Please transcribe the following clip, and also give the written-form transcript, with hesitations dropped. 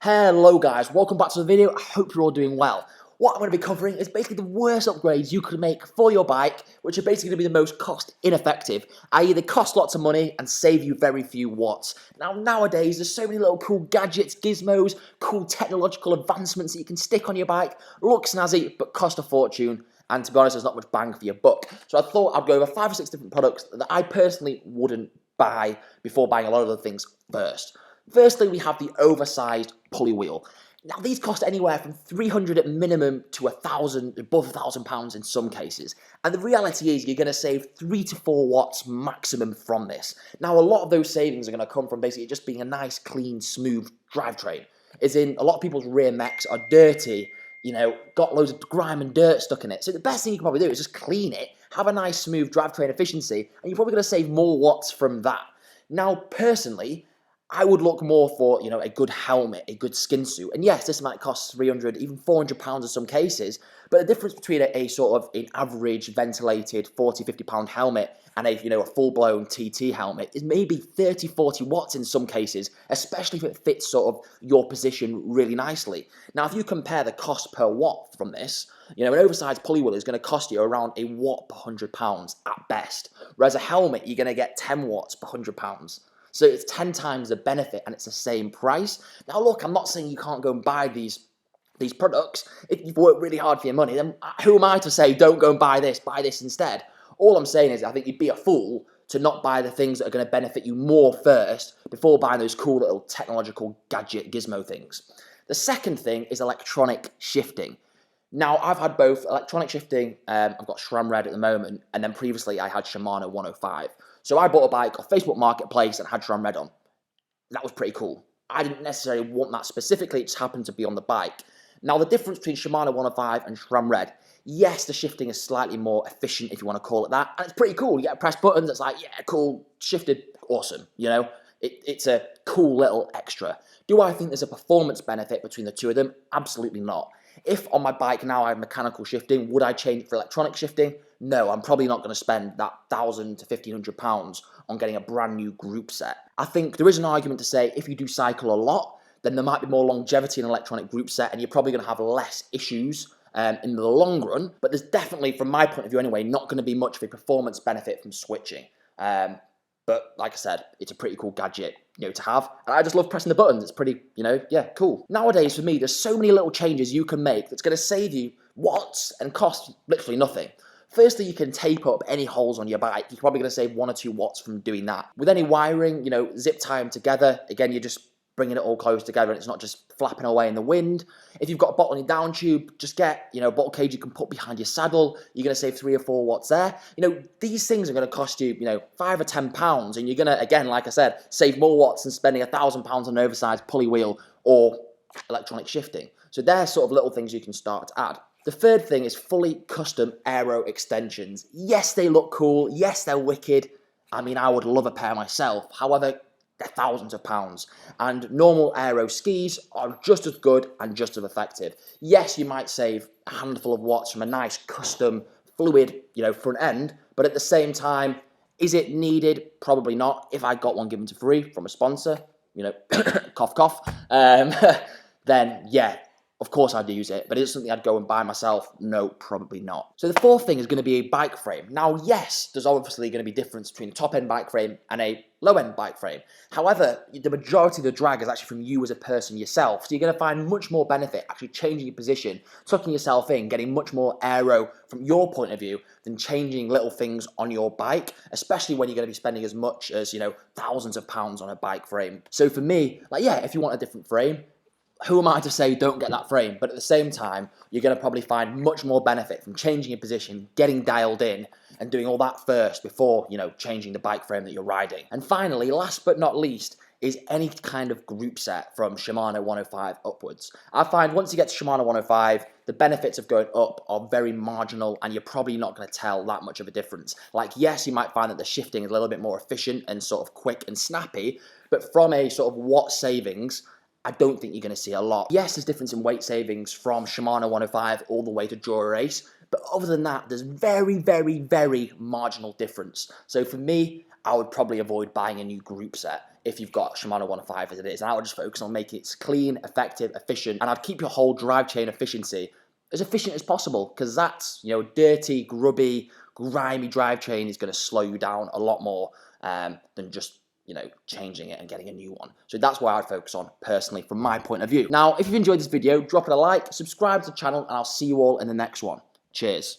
Hello guys, welcome back to the video. I hope you're all doing well. What I'm going to be covering is basically the worst upgrades you could make for your bike, which are basically going to be the most cost ineffective, i.e. they cost lots of money and save you very few watts. Now nowadays there's so many little cool gadgets, gizmos, cool technological advancements that you can stick on your bike, look snazzy but cost a fortune, and to be honest there's not much bang for your buck. So I thought I'd go over 5 or 6 different products that I personally wouldn't buy before buying a lot of the things first. Firstly, we have the oversized Polywheel. Now, these cost anywhere from 300 at minimum to above £1,000 in some cases. And the reality is you're going to save 3 to 4 watts maximum from this. Now, a lot of those savings are going to come from basically just being a nice, clean, smooth drivetrain. As in, a lot of people's rear mechs are dirty, got loads of grime and dirt stuck in it. So the best thing you can probably do is just clean it, have a nice, smooth drivetrain efficiency, and you're probably going to save more watts from that. Now, personally, I would look more for, a good helmet, a good skin suit. And yes, this might cost 300, even £400 in some cases, but the difference between a sort of an average ventilated 40, £50 helmet and a full-blown TT helmet is maybe 30, 40 watts in some cases, especially if it fits sort of your position really nicely. Now, if you compare the cost per watt from this, an oversized Polywheel is going to cost you around a watt per £100 at best, whereas a helmet, you're going to get 10 watts per £100. So it's 10 times the benefit and it's the same price. Now look, I'm not saying you can't go and buy these products. If you've worked really hard for your money, then who am I to say don't go and buy this instead? All I'm saying is I think you'd be a fool to not buy the things that are going to benefit you more first before buying those cool little technological gadget gizmo things. The second thing is electronic shifting. Now, I've had both electronic shifting, I've got SRAM Red at the moment, and then previously I had Shimano 105. So I bought a bike off Facebook Marketplace and had SRAM Red on. That was pretty cool. I didn't necessarily want that specifically, it just happened to be on the bike. Now, the difference between Shimano 105 and SRAM Red, yes, the shifting is slightly more efficient, if you want to call it that, and it's pretty cool. You get to press buttons, it's like, yeah, cool, shifted, awesome, It's a cool little extra. Do I think there's a performance benefit between the two of them? Absolutely not. If on my bike now I have mechanical shifting, would I change it for electronic shifting? No, I'm probably not going to spend that £1,000 to £1,500 on getting a brand new group set. I think there is an argument to say if you do cycle a lot, then there might be more longevity in an electronic group set and you're probably going to have less issues in the long run. But there's definitely, from my point of view anyway, not going to be much of a performance benefit from switching. But like I said, it's a pretty cool gadget, to have. And I just love pressing the buttons. It's pretty, yeah, cool. Nowadays, for me, there's so many little changes you can make that's going to save you watts and cost literally nothing. Firstly, you can tape up any holes on your bike. You're probably going to save 1 or 2 watts from doing that. With any wiring, zip tie them together. Again, you're just bringing it all close together and it's not just flapping away in the wind. If you've got a bottle in your down tube, just get, a bottle cage you can put behind your saddle. You're going to save 3 or 4 watts there. These things are going to cost you, £5 or £10, and you're going to, again, like I said, save more watts than spending £1,000 on an oversized pulley wheel or electronic shifting. So they're sort of little things you can start to add. The third thing is fully custom aero extensions. Yes, they look cool. Yes, they're wicked. I mean, I would love a pair myself. However, they're thousands of pounds. And normal aero skis are just as good and just as effective. Yes, you might save a handful of watts from a nice custom fluid, front end. But at the same time, is it needed? Probably not. If I got one given to free from a sponsor, cough, cough, then yeah, of course I'd use it, but is it something I'd go and buy myself? No, probably not. So the fourth thing is going to be a bike frame. Now, yes, there's obviously going to be difference between a top-end bike frame and a low-end bike frame. However, the majority of the drag is actually from you as a person yourself, so you're going to find much more benefit actually changing your position, tucking yourself in, getting much more aero from your point of view than changing little things on your bike, especially when you're going to be spending as much as, thousands of pounds on a bike frame. So for me, if you want a different frame, who am I to say don't get that frame? But at the same time, you're going to probably find much more benefit from changing your position, getting dialed in, and doing all that first before, changing the bike frame that you're riding. And finally, last but not least, is any kind of group set from Shimano 105 upwards. I find once you get to Shimano 105, the benefits of going up are very marginal and you're probably not going to tell that much of a difference. Like, yes, you might find that the shifting is a little bit more efficient and sort of quick and snappy, but from a sort of watt savings, I don't think you're going to see a lot. Yes, there's difference in weight savings from Shimano 105 all the way to Dura Ace, but other than that, there's very, very, very marginal difference. So for me, I would probably avoid buying a new group set. if you've got Shimano 105 as it is. And I would just focus on making it clean, effective, efficient, and I'd keep your whole drive chain efficiency as efficient as possible, because that's, you know, dirty, grubby, grimy drive chain is going to slow you down a lot more than just, you know, changing it and getting a new one. So that's why I'd focus on personally from my point of view. Now, if you've enjoyed this video, drop it a like, subscribe to the channel, and I'll see you all in the next one. Cheers.